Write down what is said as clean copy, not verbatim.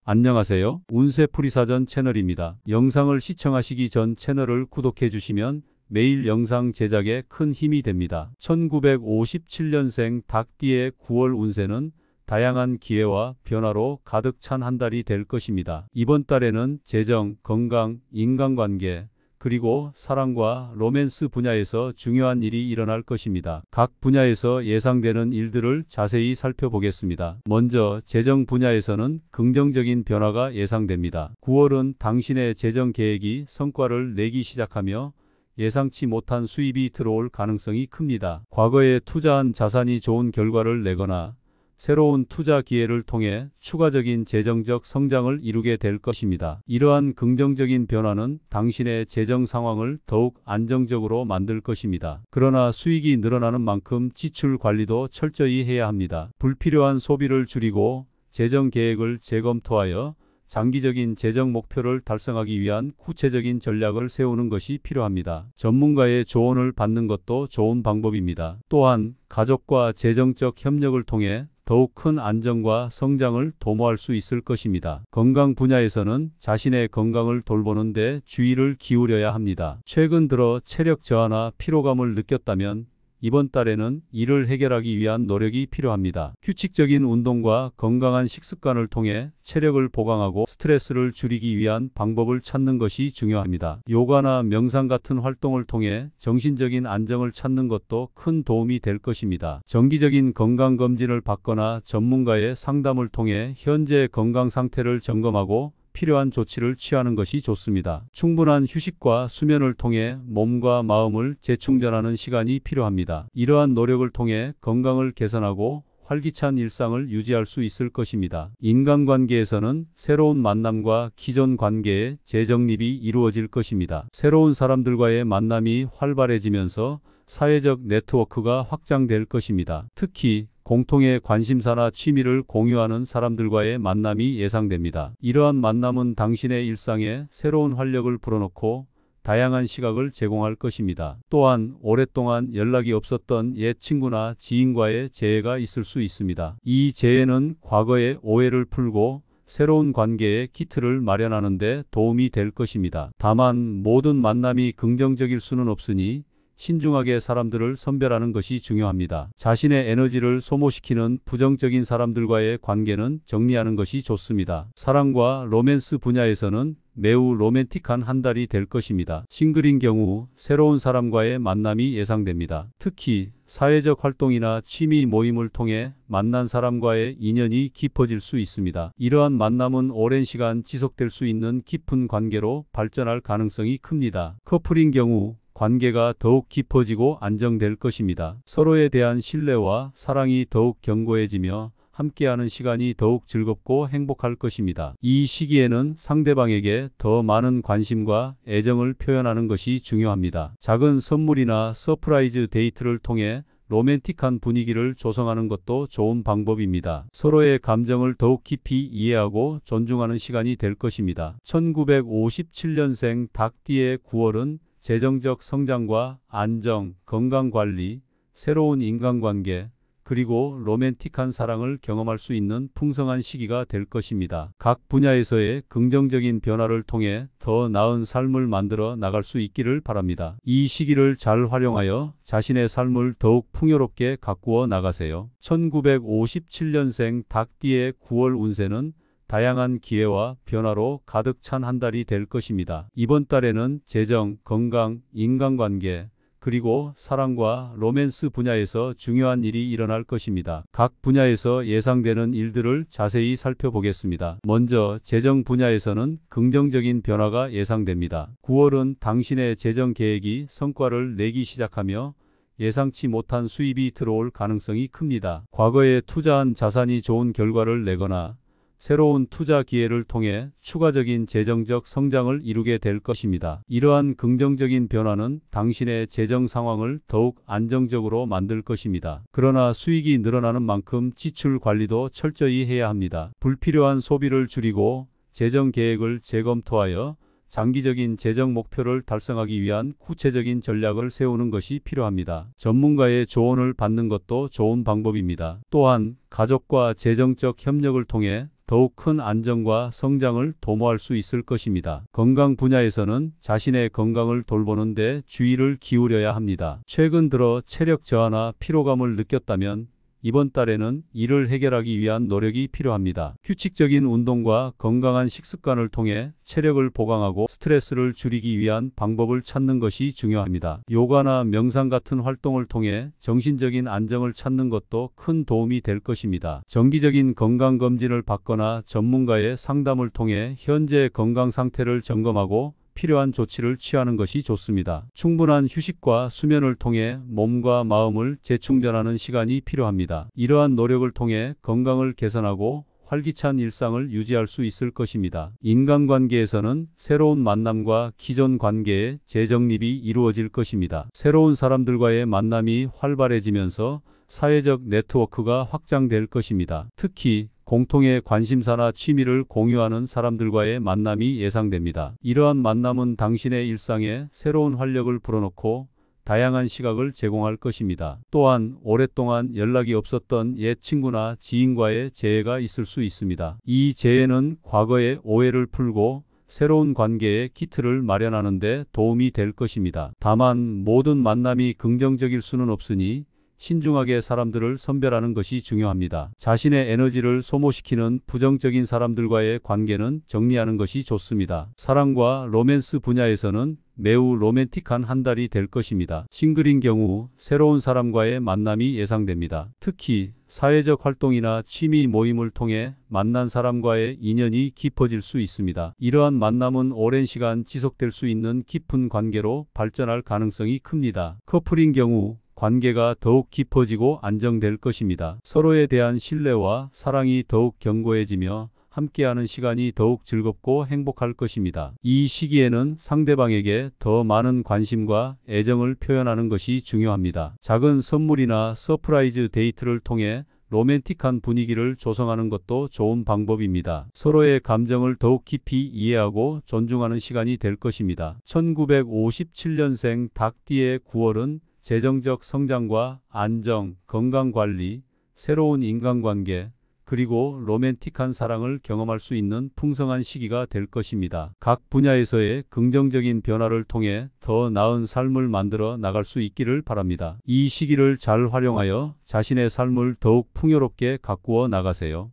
안녕하세요. 운세풀이사전 채널입니다. 영상을 시청하시기 전 채널을 구독해 주시면 매일 영상 제작에 큰 힘이 됩니다. 1957년생 닭띠의 9월 운세는 다양한 기회와 변화로 가득 찬 한 달이 될 것입니다. 이번 달에는 재정, 건강, 인간관계, 그리고 사랑과 로맨스 분야에서 중요한 일이 일어날 것입니다. 각 분야에서 예상되는 일들을 자세히 살펴보겠습니다. 먼저 재정 분야에서는 긍정적인 변화가 예상됩니다. 9월은 당신의 재정 계획이 성과를 내기 시작하며 예상치 못한 수입이 들어올 가능성이 큽니다. 과거에 투자한 자산이 좋은 결과를 내거나 새로운 투자 기회를 통해 추가적인 재정적 성장을 이루게 될 것입니다. 이러한 긍정적인 변화는 당신의 재정 상황을 더욱 안정적으로 만들 것입니다. 그러나 수익이 늘어나는 만큼 지출 관리도 철저히 해야 합니다. 불필요한 소비를 줄이고 재정 계획을 재검토하여 장기적인 재정 목표를 달성하기 위한 구체적인 전략을 세우는 것이 필요합니다. 전문가의 조언을 받는 것도 좋은 방법입니다. 또한 가족과 재정적 협력을 통해 더욱 큰 안정과 성장을 도모할 수 있을 것입니다. 건강 분야에서는 자신의 건강을 돌보는 데 주의를 기울여야 합니다. 최근 들어 체력 저하나 피로감을 느꼈다면 이번 달에는 이를 해결하기 위한 노력이 필요합니다. 규칙적인 운동과 건강한 식습관을 통해 체력을 보강하고 스트레스를 줄이기 위한 방법을 찾는 것이 중요합니다. 요가나 명상 같은 활동을 통해 정신적인 안정을 찾는 것도 큰 도움이 될 것입니다. 정기적인 건강검진을 받거나 전문가의 상담을 통해 현재 건강 상태를 점검하고 필요한 조치를 취하는 것이 좋습니다. 충분한 휴식과 수면을 통해 몸과 마음을 재충전하는 시간이 필요합니다. 이러한 노력을 통해 건강을 개선하고 활기찬 일상을 유지할 수 있을 것입니다. 인간관계에서는 새로운 만남과 기존 관계의 재정립이 이루어질 것입니다. 새로운 사람들과의 만남이 활발해지면서 사회적 네트워크가 확장될 것입니다. 특히 공통의 관심사나 취미를 공유하는 사람들과의 만남이 예상됩니다. 이러한 만남은 당신의 일상에 새로운 활력을 불어넣고 다양한 시각을 제공할 것입니다. 또한 오랫동안 연락이 없었던 옛 친구나 지인과의 재회가 있을 수 있습니다. 이 재회는 과거의 오해를 풀고 새로운 관계의 기틀을 마련하는 데 도움이 될 것입니다. 다만 모든 만남이 긍정적일 수는 없으니 신중하게 사람들을 선별하는 것이 중요합니다. 자신의 에너지를 소모시키는 부정적인 사람들과의 관계는 정리하는 것이 좋습니다. 사랑과 로맨스 분야에서는 매우 로맨틱한 한 달이 될 것입니다. 싱글인 경우 새로운 사람과의 만남이 예상됩니다. 특히 사회적 활동이나 취미 모임을 통해 만난 사람과의 인연이 깊어질 수 있습니다. 이러한 만남은 오랜 시간 지속될 수 있는 깊은 관계로 발전할 가능성이 큽니다. 커플인 경우 관계가 더욱 깊어지고 안정될 것입니다. 서로에 대한 신뢰와 사랑이 더욱 견고해지며 함께하는 시간이 더욱 즐겁고 행복할 것입니다. 이 시기에는 상대방에게 더 많은 관심과 애정을 표현하는 것이 중요합니다. 작은 선물이나 서프라이즈 데이트를 통해 로맨틱한 분위기를 조성하는 것도 좋은 방법입니다. 서로의 감정을 더욱 깊이 이해하고 존중하는 시간이 될 것입니다. 1957년생 닭띠의 9월은 재정적 성장과 안정, 건강관리, 새로운 인간관계, 그리고 로맨틱한 사랑을 경험할 수 있는 풍성한 시기가 될 것입니다. 각 분야에서의 긍정적인 변화를 통해 더 나은 삶을 만들어 나갈 수 있기를 바랍니다. 이 시기를 잘 활용하여 자신의 삶을 더욱 풍요롭게 가꾸어 나가세요. 1957년생 닭띠의 9월 운세는 다양한 기회와 변화로 가득 찬 한 달이 될 것입니다. 이번 달에는 재정, 건강, 인간관계, 그리고 사랑과 로맨스 분야에서 중요한 일이 일어날 것입니다. 각 분야에서 예상되는 일들을 자세히 살펴보겠습니다. 먼저 재정 분야에서는 긍정적인 변화가 예상됩니다. 9월은 당신의 재정 계획이 성과를 내기 시작하며 예상치 못한 수입이 들어올 가능성이 큽니다. 과거에 투자한 자산이 좋은 결과를 내거나 새로운 투자 기회를 통해 추가적인 재정적 성장을 이루게 될 것입니다. 이러한 긍정적인 변화는 당신의 재정 상황을 더욱 안정적으로 만들 것입니다. 그러나 수익이 늘어나는 만큼 지출 관리도 철저히 해야 합니다. 불필요한 소비를 줄이고 재정 계획을 재검토하여 장기적인 재정 목표를 달성하기 위한 구체적인 전략을 세우는 것이 필요합니다. 전문가의 조언을 받는 것도 좋은 방법입니다. 또한 가족과 재정적 협력을 통해 더욱 큰 안정과 성장을 도모할 수 있을 것입니다. 건강 분야에서는 자신의 건강을 돌보는 데 주의를 기울여야 합니다. 최근 들어 체력 저하나 피로감을 느꼈다면 이번 달에는 이를 해결하기 위한 노력이 필요합니다. 규칙적인 운동과 건강한 식습관을 통해 체력을 보강하고 스트레스를 줄이기 위한 방법을 찾는 것이 중요합니다. 요가나 명상 같은 활동을 통해 정신적인 안정을 찾는 것도 큰 도움이 될 것입니다. 정기적인 건강검진을 받거나 전문가의 상담을 통해 현재 건강 상태를 점검하고 필요한 조치를 취하는 것이 좋습니다. 충분한 휴식과 수면을 통해 몸과 마음을 재충전하는 시간이 필요합니다. 이러한 노력을 통해 건강을 개선하고 활기찬 일상을 유지할 수 있을 것입니다. 인간관계에서는 새로운 만남과 기존 관계의 재정립이 이루어질 것입니다. 새로운 사람들과의 만남이 활발해지면서 사회적 네트워크가 확장될 것입니다. 특히 공통의 관심사나 취미를 공유하는 사람들과의 만남이 예상됩니다. 이러한 만남은 당신의 일상에 새로운 활력을 불어넣고 다양한 시각을 제공할 것입니다. 또한 오랫동안 연락이 없었던 옛 친구나 지인과의 재회가 있을 수 있습니다. 이 재회는 과거의 오해를 풀고 새로운 관계의 기틀을 마련하는 데 도움이 될 것입니다. 다만 모든 만남이 긍정적일 수는 없으니 신중하게 사람들을 선별하는 것이 중요합니다. 자신의 에너지를 소모시키는 부정적인 사람들과의 관계는 정리하는 것이 좋습니다. 사랑과 로맨스 분야에서는 매우 로맨틱한 한 달이 될 것입니다. 싱글인 경우 새로운 사람과의 만남이 예상됩니다. 특히 사회적 활동이나 취미 모임을 통해 만난 사람과의 인연이 깊어질 수 있습니다. 이러한 만남은 오랜 시간 지속될 수 있는 깊은 관계로 발전할 가능성이 큽니다. 커플인 경우 관계가 더욱 깊어지고 안정될 것입니다. 서로에 대한 신뢰와 사랑이 더욱 견고해지며 함께하는 시간이 더욱 즐겁고 행복할 것입니다. 이 시기에는 상대방에게 더 많은 관심과 애정을 표현하는 것이 중요합니다. 작은 선물이나 서프라이즈 데이트를 통해 로맨틱한 분위기를 조성하는 것도 좋은 방법입니다. 서로의 감정을 더욱 깊이 이해하고 존중하는 시간이 될 것입니다. 1957년생 닭띠의 9월은 재정적 성장과 안정, 건강관리, 새로운 인간관계, 그리고 로맨틱한 사랑을 경험할 수 있는 풍성한 시기가 될 것입니다. 각 분야에서의 긍정적인 변화를 통해 더 나은 삶을 만들어 나갈 수 있기를 바랍니다. 이 시기를 잘 활용하여 자신의 삶을 더욱 풍요롭게 가꾸어 나가세요.